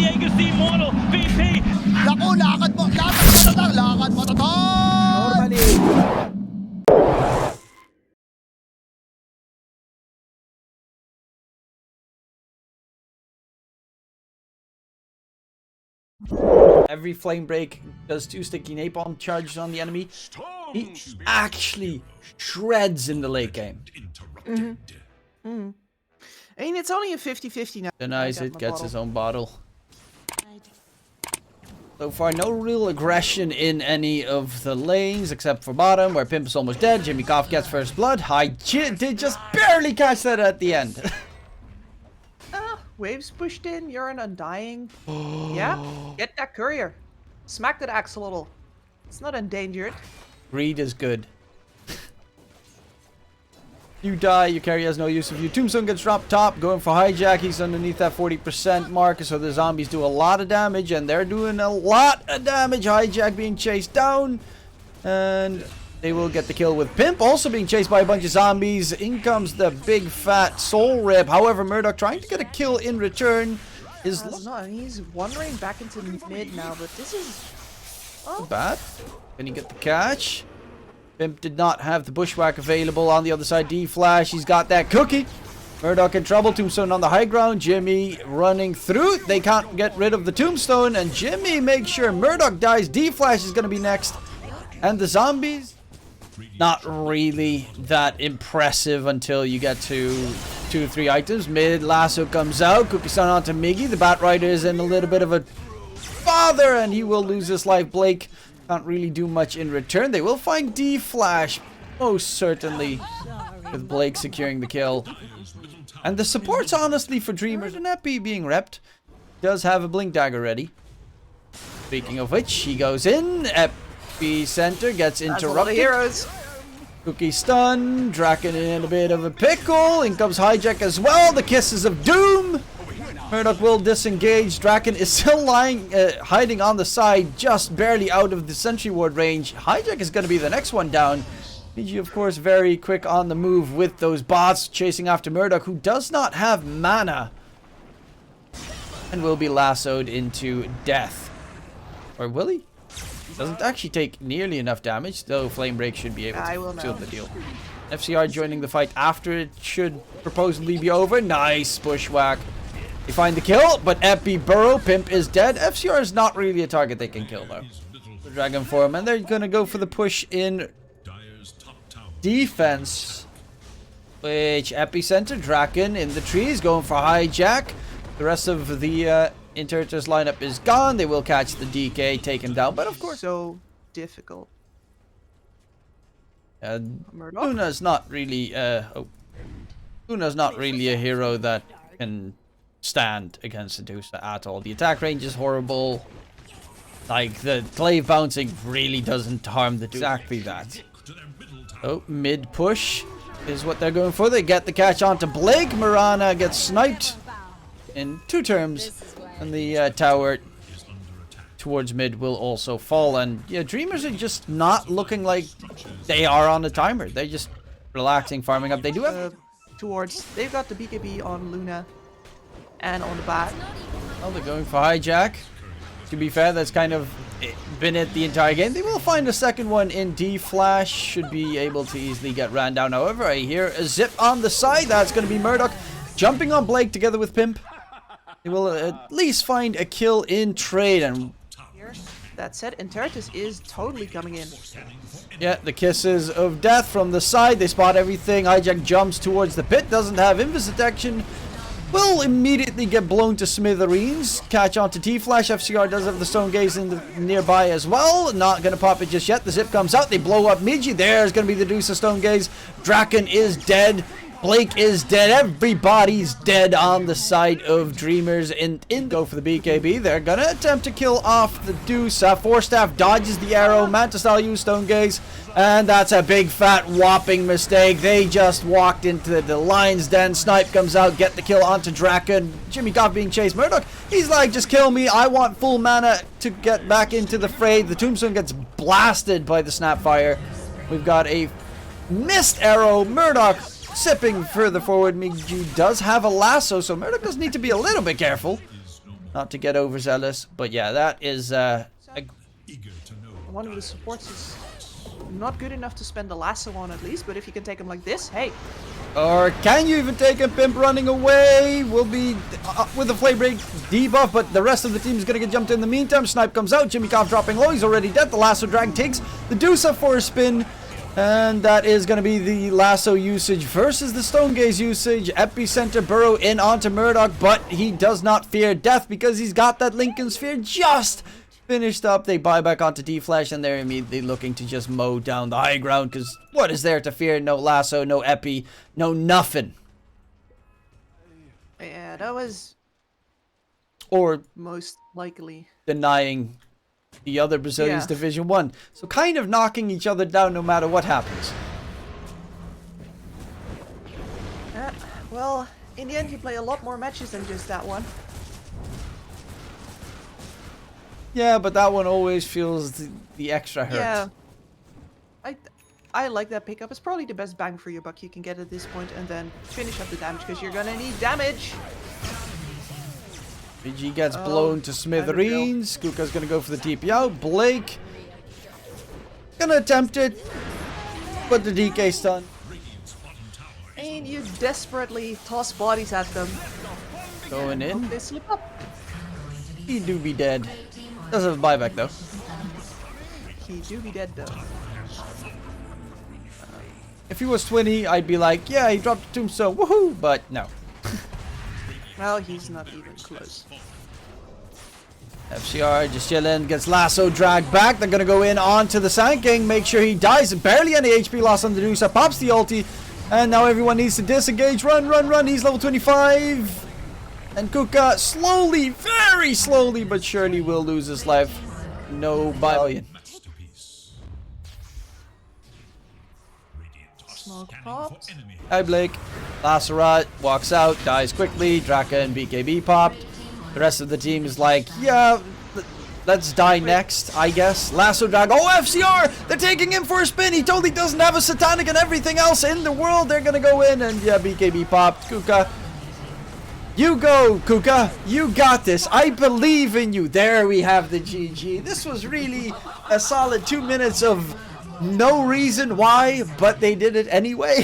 Diego's the immortal VP. Naku, lakad mo tatang, lakad mo tatang! Normally. Every flame break does 2 sticky napalm charges on the enemy. He actually shreds in the late game. I mean, it's only a 50-50 now. Denies it, gets his own bottle. So far, no real aggression in any of the lanes except for bottom, where Pimp is almost dead. Jimmy Koff gets first blood. Did just barely catch that at the end. Waves pushed in. You're an undying. Yeah, get that courier. Smack that axe a little. It's not endangered. Greed is good. You die, your carry has no use of you. Tombstone gets dropped top, going for hijack. He's underneath that 40% mark, so the zombies do a lot of damage, and they're doing a lot of damage. Hijack being chased down, and they will get the kill with Pimp also being chased by a bunch of zombies. In comes the big fat soul rip. However, Murdoch trying to get a kill in return is no, he's wandering back into mid now, but this is bad. Can he get the catch? Pimp did not have the bushwhack available on the other side. D-Flash, he's got that cookie. Murdoch in trouble. Tombstone on the high ground. Jimmy running through. They can't get rid of the Tombstone, and Jimmy makes sure Murdoch dies. D-Flash is going to be next. And the zombies, not really that impressive until you get to 2 or 3 items. Mid lasso comes out. Cookie Stone onto Miggy. The Bat Rider is in a little bit of a bother, and he will lose his life. Blake can't really do much in return. They will find D-Flash, most certainly, with Blake securing the kill. And the supports, honestly, for Dreamers and Epi being repped, does have a Blink Dagger ready. Speaking of which, he goes in. Epi Center gets interrupted. Heroes. Cookie stun. Draken in a bit of a pickle. In comes Hijack as well. The Kisses of Doom. Murdoch will disengage. Draken is still lying, hiding on the side, just barely out of the sentry ward range. Hijack is going to be the next one down. PG, of course, very quick on the move with those bots chasing after Murdoch, who does not have mana, and will be lassoed into death. Or will he? Doesn't actually take nearly enough damage, though Flame Break should be able to seal the deal. FCR joining the fight after it should supposedly be over. Nice bushwhack. They find the kill, but Epi Burrow, Pimp is dead. FCR is not really a target they can kill, though. The Dragon Form, and they're going to go for the push in defense, which Epicenter, Draken in the trees, going for Hijack. The rest of the Interitus lineup is gone. They will catch the DK, take him down, but of course... So difficult. Luna's not really... Luna's not really a hero that can stand against Medusa at all. The attack range is horrible. Like, the glaive bouncing really doesn't harm the exactly that. Oh, mid push is what they're going for. They get the catch onto Blake. Marana gets sniped in 2 turns, and the tower towards mid will also fall. And yeah, Dreamers are just not looking like they are on a timer. They're just relaxing, farming up. They do have they've got the BKB on Luna and on the Bat. Well, they're going for Hijack. To be fair, that's kind of been it the entire game. They will find a second one in D-Flash. Should be able to easily get ran down. However, I hear a zip on the side. That's going to be Murdoch jumping on Blake together with Pimp. They will at least find a kill in trade. And that said, Interitus is totally coming in. yeah, the Kisses of Death from the side. They spot everything. Hijack jumps towards the pit. Doesn't have invis detection. Will immediately get blown to smithereens. Catch onto T-Flash. FCR does have the Stone Gaze in the nearby as well. Not going to pop it just yet. The zip comes out. They blow up Miji. There's going to be the deuce of Stone Gaze. Draken is dead. Blake is dead. Everybody's dead on the side of Dreamers. In go for the BKB. They're going to attempt to kill off the deuce. Forstaff dodges the arrow. Manta-style use Stone Gaze. And that's a big fat whopping mistake. They just walked into the lion's den. Snipe comes out, get the kill onto Draken. Jimmy Goff being chased. Murdoch, he's like, just kill me. I want full mana to get back into the fray. The Tombstone gets blasted by the Snapfire. We've got a missed arrow. Murdoch sipping further forward. Miju does have a lasso, so Murdoch does need to be a little bit careful. Not to get overzealous, but yeah, that is One of the supports is not good enough to spend the lasso on at least, but if you can take him like this, hey. Or can you even take him? Pimp running away will be with the flame break debuff, but the rest of the team is going to get jumped in the meantime. Snipe comes out, Jimmy Cobb dropping low, he's already dead. The lasso drag takes the Dusa for a spin, and that is going to be the lasso usage versus the stone gaze usage. Epicenter burrow in onto Murdoch, but he does not fear death because he's got that Lincoln Sphere just finished up. They buy back onto D-Flash, and they're immediately looking to just mow down the high ground, because what is there to fear? No lasso, no epi, no nothing. Yeah, that was... Or most likely denying the other Brazilians Division 1. So kind of knocking each other down no matter what happens. Well, in the end you play a lot more matches than just that one. Yeah, but that one always feels the extra hurt. Yeah. I like that pickup. It's probably the best bang for your buck you can get at this point, and then finish up the damage because you're gonna need damage. BG gets blown to smithereens. Kuka's gonna go for the TP out. Blake gonna attempt it, but the DK stun. And you desperately toss bodies at them. Going in. Hope they slip up. He do be dead. Doesn't have a buyback though. He do be dead though. If he was 20, I'd be like, yeah, he dropped a tombstone, woohoo! But no. Well, he's not even close. FCR just chilling, gets lasso dragged back. They're gonna go in onto the Sand King, make sure he dies. Barely any HP loss on the Nusa. Pops the ulti, and now everyone needs to disengage. Run, run, run. He's level 25. And Kuka slowly, very slowly, but surely will lose his life. No billion. Smoke pops. Hi Blake. Lacerat walks out, dies quickly. Draka and BKB popped. The rest of the team is like, yeah, let's die next, I guess. Lasso drag. Oh, FCR! They're taking him for a spin. He totally doesn't have a satanic and everything else in the world. They're gonna go in, and yeah, BKB popped. Kuka. You go, Kuka. You got this. I believe in you. There we have the GG. This was really a solid 2 minutes of no reason why, but they did it anyway.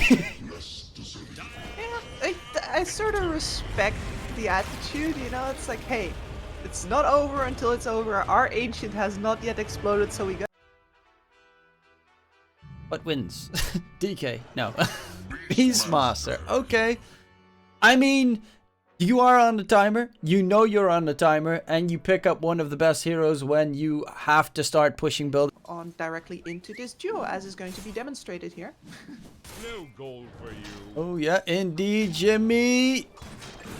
Yeah, I sort of respect the attitude, you know? It's like, hey, it's not over until it's over. Our ancient has not yet exploded, so we got... What wins? DK. No. Beastmaster. Okay. I mean, you are on the timer. You know you're on the timer, and you pick up one of the best heroes when you have to start pushing build. On directly into this duo, as is going to be demonstrated here. No goal for you. Oh yeah, indeed, Jimmy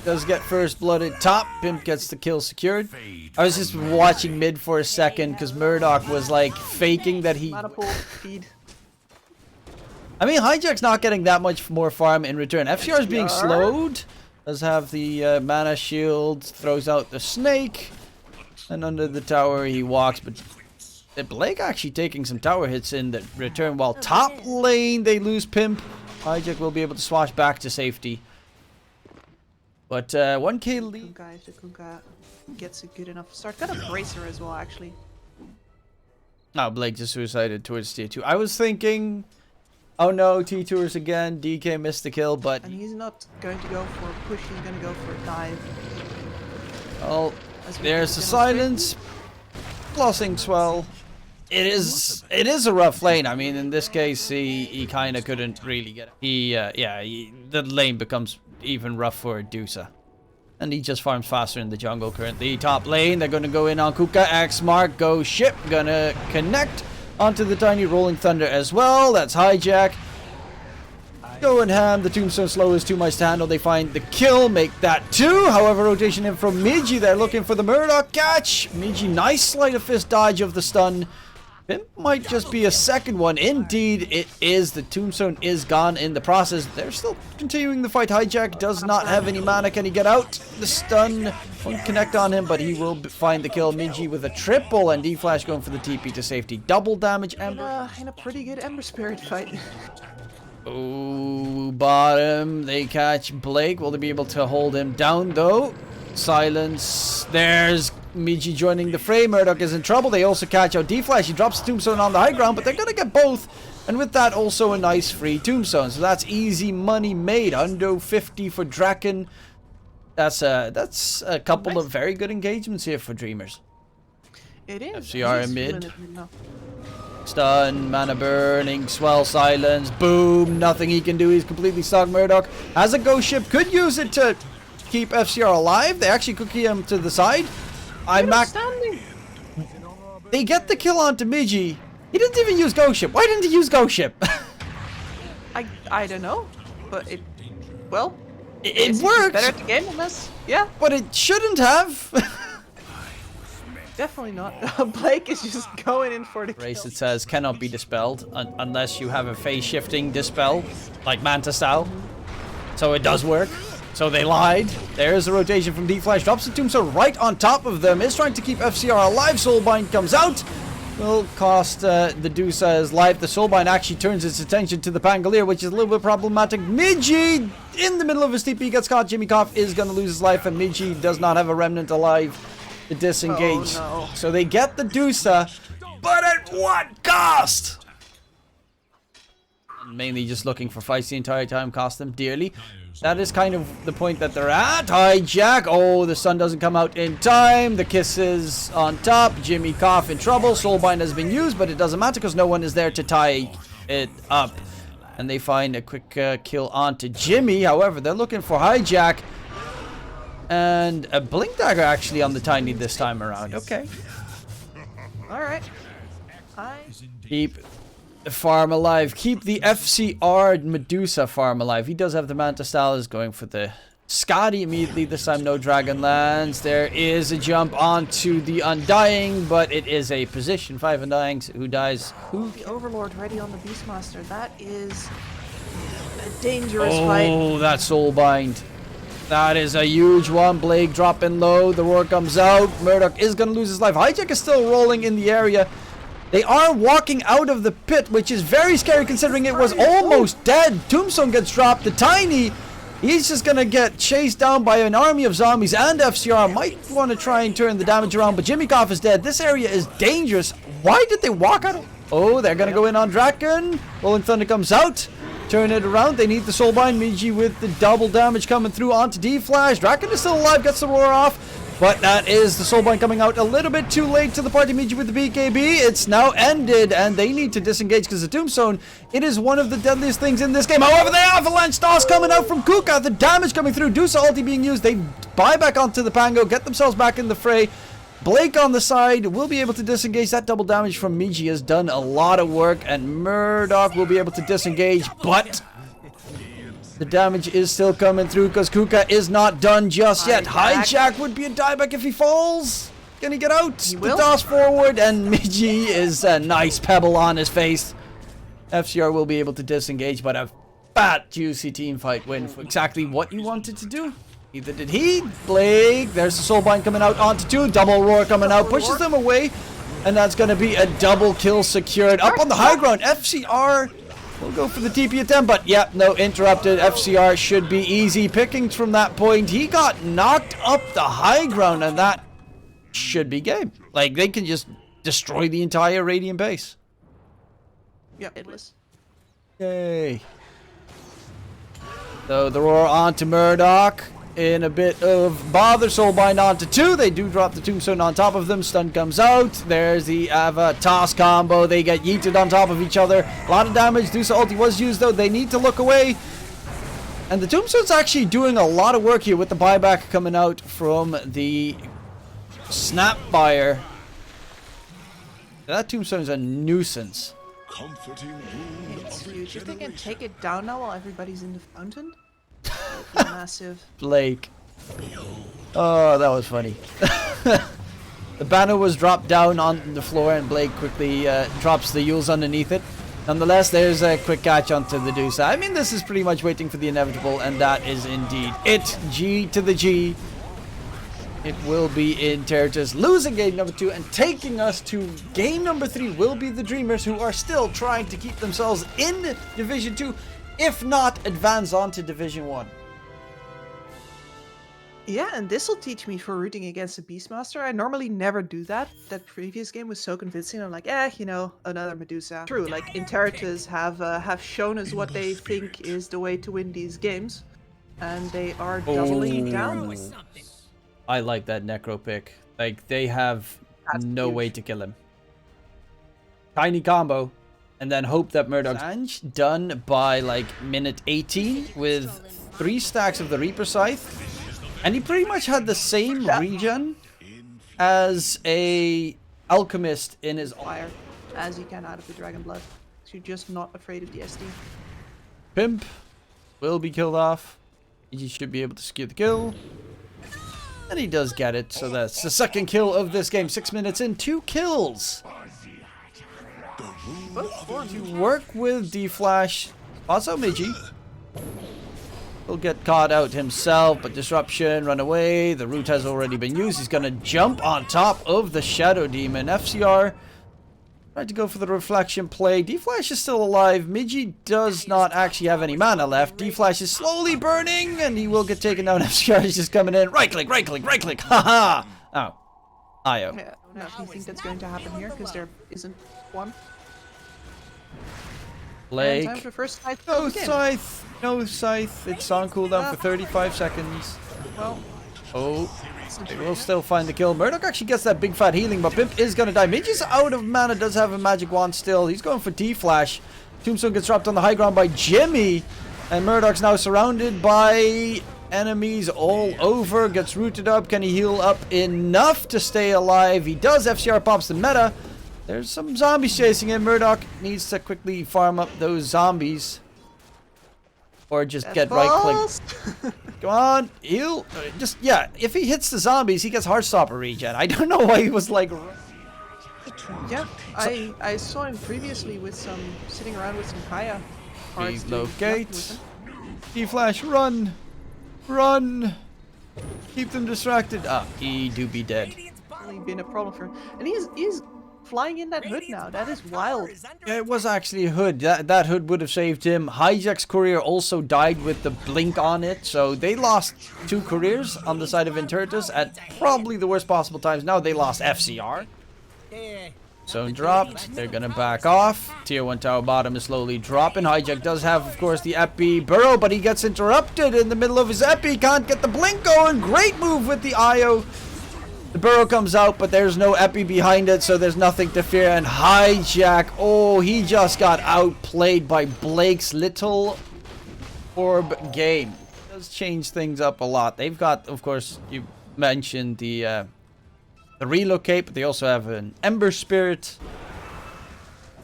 does get first blood at top. Pimp gets the kill secured. I was just watching mid for a second because Murdoch was like faking that he... Mana pool, feed. I mean, Hijack's not getting that much more farm in return. FCR is being slowed. Does have the mana shield, throws out the snake, and under the tower he walks, but Blake actually taking some tower hits in the return, while top lane they lose Pimp. Hijack will be able to swash back to safety. But 1k lead. Kuka, if the Kuka gets a good enough start. Got a bracer as well, actually. Oh, Blake just suicided towards tier 2. I was thinking, oh no, T-Tours again, DK missed the kill, but... And he's not going to go for a push, he's going to go for a dive. Well, there's the silence. Flossing swell. It is a rough lane. I mean, in this case, he kind of couldn't really get it. The lane becomes even rough for Dusa. And he just farms faster in the jungle currently. Top lane, they're going to go in on Kuka. X mark, go ship. Gonna connect onto the tiny rolling thunder as well. That's Hijack. Going ham. The tombstone slow is too much to handle. They find the kill, make that 2. However, rotation in from Miji. They're looking for the Murdoch catch. Miji, nice sleight of fist dodge of the stun. Pimp might just be a second one. Indeed, it is. The tombstone is gone in the process. They're still continuing the fight. Hijack does not have any mana. Can he get out? The stun won't connect on him, but he will find the kill. Miji with a triple, and D-Flash going for the TP to safety. Double damage Ember. In a pretty good Ember Spirit fight. Oh, bottom. They catch Blake. Will they be able to hold him down, though? Silence. There's Miji joining the fray. Murdoch is in trouble. They also catch out D-Flash. He drops the Tombstone on the high ground, but they're going to get both. And with that, also a nice free Tombstone. So that's easy money made. Undo 50 for Draken. That's a couple of very good engagements here for Dreamers. It is. FCR in mid. Stun, mana burning, swell, silence, boom, nothing he can do. He's completely stuck. Murdoch has a ghost ship, could use it to keep FCR alive. They actually could keep him to the side. They get the kill onto Miji. He didn't even use ghost ship. Why didn't he use ghost ship? I don't know, but it worked. Better at the game unless, yeah. But it shouldn't have. Definitely not. Blake is just going in for the Race, kill. it says, cannot be dispelled unless you have a phase shifting dispel, like Manta style. So it does work. So they lied. There's a rotation from D-Flash. Drops the Tombstone right on top of them. Is trying to keep FCR alive. Soulbind comes out. Will cost the Dusa his life. The Soulbind actually turns its attention to the Pangolier, which is a little bit problematic. Miji, in the middle of his TP, gets caught. Jimmy Koff is going to lose his life, and Miji does not have a remnant alive to disengage. Oh, no. So they get the Dusa, but at what cost? And mainly just looking for fights the entire time, cost them dearly. That is kind of the point that they're at. Hijack. Oh, the sun doesn't come out in time. The kisses on top. Jimmy Koff in trouble. Soulbind has been used, but it doesn't matter because no one is there to tie it up. And they find a quick kill onto Jimmy. However, they're looking for Hijack. And a Blink Dagger actually on the Tiny this time around. Okay. Alright. Keep the farm alive. Keep the FCR Medusa farm alive. He does have the Manta style. Is going for the Scotty immediately. This time no Dragon lands. There is a jump onto the Undying, but it is a position 5 Undying. Who dies? Who? The Overlord ready on the Beastmaster. That is a dangerous fight. Oh, that Soulbind. That is a huge one. Blake dropping low. The roar comes out. Murdoch is going to lose his life. Hijack is still rolling in the area. They are walking out of the pit, which is very scary considering it was almost dead. Tombstone gets dropped. The Tiny, he's just going to get chased down by an army of zombies, and FCR might want to try and turn the damage around, but Jimmy Koff is dead. This area is dangerous. Why did they walk out of... Oh, they're going to go in on Draken. Rolling Thunder comes out. Turn it around. They need the Soulbind. Miji with the double damage coming through onto D-Flash. Draken is still alive. Gets the roar off. But that is the Soulbind coming out a little bit too late to the party. Miji with the BKB. It's now ended. And they need to disengage because the Tombstone, it is one of the deadliest things in this game. However, the Avalanche toss coming out from Kuka. The damage coming through. Dusa ulti being used. They buy back onto the Pango. Get themselves back in the fray. Blake on the side will be able to disengage. That double damage from Miji has done a lot of work, and Murdoch will be able to disengage, but the damage is still coming through because Kuka is not done just yet. Hijack would be a dieback if he falls. Can he get out? The toss forward, and Miji is a nice pebble on his face. FCR will be able to disengage, but a fat, juicy team fight win for exactly what you wanted to do. Either did he, Blake. There's the Soulbind coming out onto 2. Double roar coming out, pushes them away. And that's going to be a double kill secured. Up on the high ground, FCR will go for the TP attempt. But yeah, no, interrupted. FCR should be easy pickings from that point. He got knocked up the high ground, and that should be game. Like, they can just destroy the entire Radiant base. Yep, it was. Yay. So the roar onto Murdoch. In a bit of bother, Soulbind onto 2. They do drop the Tombstone on top of them. Stun comes out. There's the Ava toss combo. They get yeeted on top of each other. A lot of damage. Dusa ulti was used though. They need to look away. And the Tombstone's actually doing a lot of work here with the buyback coming out from the Snapfire. That Tombstone's a nuisance. It's huge. If they can take it down now while everybody's in the fountain, massive. Blake. Oh, that was funny. The banner was dropped down on the floor, and Blake quickly drops the Yules underneath it. Nonetheless, there's a quick catch onto the Dusa. I mean, this is pretty much waiting for the inevitable, and that is indeed it. G to the G. It will be Interitus losing game number 2, and taking us to game number 3 will be the Dreamers, who are still trying to keep themselves in Division 2. If not, advance on to Division 1. Yeah, and this will teach me for rooting against a Beastmaster. I normally never do that. That previous game was so convincing. I'm like, you know, another Medusa. True, like Interitus have shown us what they think is the way to win these games, and they are doubling down. I like that Necro pick. Like, they have That's no huge. way to kill him. Tiny combo. And then hope that Murdoch's Ange done by like minute 18 with 3 stacks of the Reaper Scythe. And he pretty much had the same regen as a Alchemist in his Fire, as you can out of the Dragon Blood. So you're just not afraid of the SD. Pimp will be killed off. He should be able to secure the kill. And he does get it, so that's the second kill of this game. 6 minutes in, 2 kills. To work with D-Flash, also Migi. He'll get caught out himself, but disruption, run away. The root has already been used. He's gonna jump on top of the Shadow Demon. FCR tried to go for the reflection play. D-Flash is still alive. Migi does not actually have any mana left. D-Flash is slowly burning, and he will get taken down. FCR is just coming in. Right click, right click, right click. Haha! Oh. Io. Yeah, I don't actually think that's going to happen here, because there isn't one. And time Blake. for first scythe. No scythe. No scythe. It's on cooldown for 35 seconds. Well, Oh. They will still find the kill. Murdoch actually gets that big fat healing, but Pimp is gonna die. Migi's out of mana, does have a magic wand still. He's going for D-Flash. Tombstone gets dropped on the high ground by Jimmy. And Murdoch's now surrounded by enemies all over. Gets rooted up. Can he heal up enough to stay alive? He does. FCR pops the meta. There's some zombies chasing him. Murdoch needs to quickly farm up those zombies. Or just get right-clicked. Go on, heal. Just, yeah, if he hits the zombies, he gets Heartstopper regen. I don't know why he was like... Yeah, I saw him previously with some, sitting around with some Kaya. Relocate. D-Flash, run. Run. Keep them distracted. Ah, he do be dead. Really been a problem for him. And he's flying in that hood now. That is wild. Yeah, it was actually a hood. That hood would have saved him. Hijack's courier also died with the blink on it. So they lost 2 couriers on the side of Interitus at probably the worst possible times. Now they lost FCR. Zone dropped. They're gonna back off. Tier 1 tower bottom is slowly dropping. Hijack does have, of course, the Epi burrow, but he gets interrupted in the middle of his Epi. Can't get the blink going. Great move with the IO. The burrow comes out, but there's no Epi behind it, so there's nothing to fear. And Hijack, oh, he just got outplayed by Blake's little orb game. It does change things up a lot. They've got, of course, you mentioned the relocate, but they also have an Ember Spirit.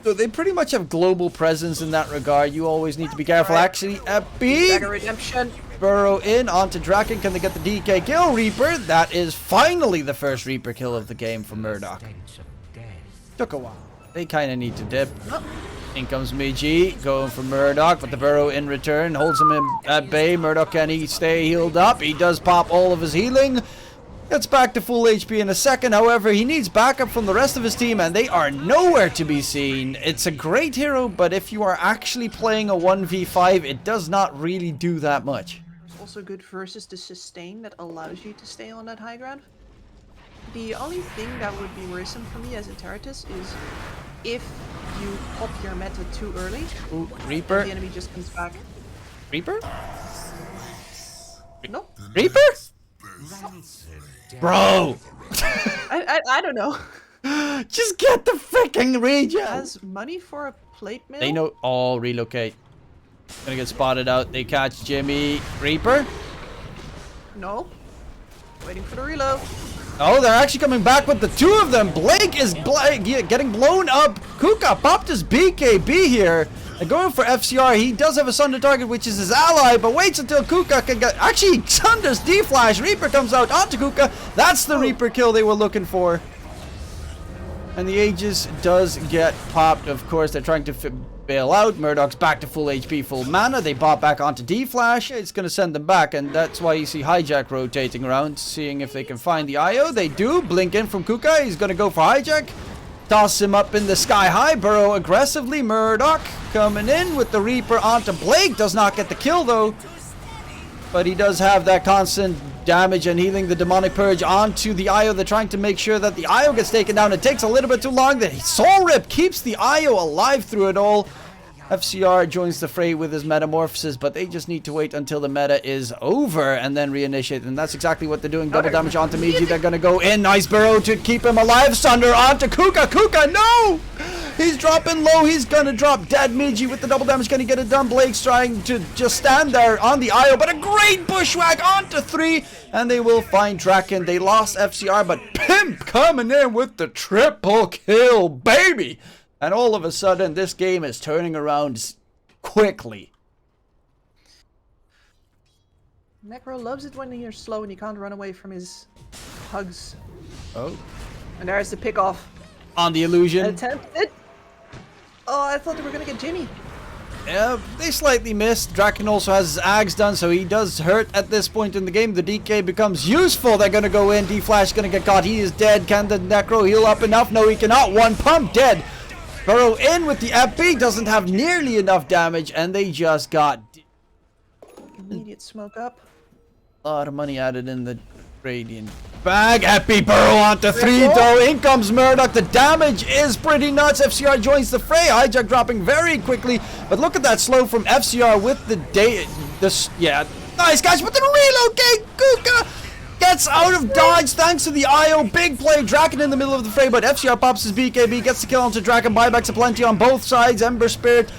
So they pretty much have global presence in that regard. You always need to be careful. Actually, Epi. Dagger redemption. Burrow in onto Draken. Can they get the DK kill? Reaper. That is finally the first Reaper kill of the game for Murdoch. Took a while. They kind of need to dip. In comes Migi, going for Murdoch, but the Burrow in return holds him at bay. Murdoch, can he stay healed up? He does pop all of his healing. Gets back to full HP in a second. However, he needs backup from the rest of his team, and they are nowhere to be seen. It's a great hero, but if you are actually playing a 1v5, it does not really do that much. Also good versus the sustain that allows you to stay on that high ground. The only thing that would be worrisome for me as Interitus is if you pop your meta too early, Ooh, Reaper. the enemy just comes back. Reaper? No, Reaper? Bro! I don't know. Just get the freaking regen! Has money for a plate mill? They know. Oh, relocate. Gonna get spotted out. They catch Jimmy. Reaper? No. Waiting for the reload. Oh, they're actually coming back with the 2 of them. Blake is getting blown up. Kuka popped his BKB here. And going for FCR, he does have a Sunder target, which is his ally, but waits until Kuka can get... Actually, Sunder's D-Flash. Reaper comes out onto Kuka. That's the Reaper kill they were looking for. And the Aegis does get popped, of course. They're trying to bail out. Murdoch's back to full HP, full mana. They pop back onto D-Flash. It's going to send them back, and that's why you see Hijack rotating around, seeing if they can find the IO. They do. Blink in from Kuka. He's going to go for Hijack. Toss him up in the sky high. Burrow aggressively. Murdoch coming in with the Reaper onto Blake. Does not get the kill, though. But he does have that constant damage and healing the demonic purge onto the IO. They're trying to make sure that the IO gets taken down. It takes a little bit too long. The soul rip keeps the IO alive through it all. FCR joins the fray with his metamorphosis, but they just need to wait until the meta is over and then reinitiate. And that's exactly what they're doing. Double damage onto Miji. They're going to go in. Nice burrow to keep him alive. Sunder onto Kuka. Kuka, no! He's dropping low. He's going to drop dead. Miji with the double damage. Can he get it done? Blake's trying to just stand there on the IO, but a great bushwhack onto 3. And they will find Draken. They lost FCR, but Pimp coming in with the triple kill, baby! And all of a sudden, this game is turning around quickly. Necro loves it when you're slow and you can't run away from his hugs. Oh. And there's the pick off. On the illusion. Attempted. Oh, I thought they were going to get Jimmy. Yeah, they slightly missed. Draken also has his Ags done, so he does hurt at this point in the game. The DK becomes useful. They're going to go in. D-Flash going to get caught. He is dead. Can the Necro heal up enough? No, he cannot. One pump, dead. Burrow in with the FP, doesn't have nearly enough damage, and they just got Immediate smoke up. a lot of money added in the Radiant bag. Epi Burrow onto 3 though. In comes Murdoch. The damage is pretty nuts. FCR joins the fray. Hijack dropping very quickly, but look at that slow from FCR with the yeah, nice guys, but the relocate. Kuka gets out of dodge thanks to the IO. Big play. Draken in the middle of the fray, but FCR pops his BKB, gets the kill onto Draken. Buybacks aplenty on both sides. Ember Spirit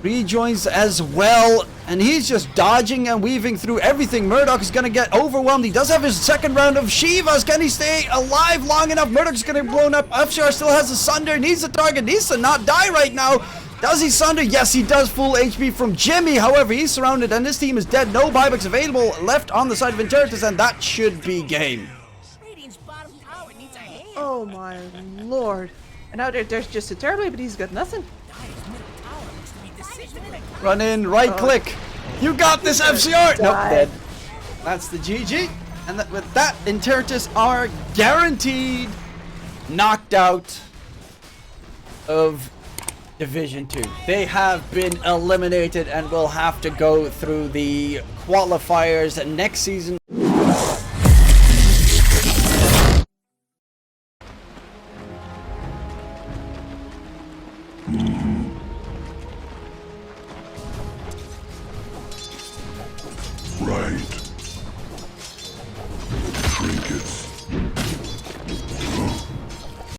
rejoins as well, and he's just dodging and weaving through everything. Murdoch is going to get overwhelmed. He does have his second round of Shivas. Can he stay alive long enough? Murdoch's going to get blown up. FCR still has a Sunder. Needs a target. Needs to not die right now. Does he Sunder? Yes, he does. Full HP from Jimmy. However, he's surrounded and this team is dead. No buybacks available left on the side of Interitus, and that should be game. Oh my lord. And now there's just a Terribly, but he's got nothing. Run in, right click. You got this, FCR. Nope, Die. dead. That's the GG. And with that, Interitus are guaranteed knocked out of Division 2. They have been eliminated and will have to go through the qualifiers next season.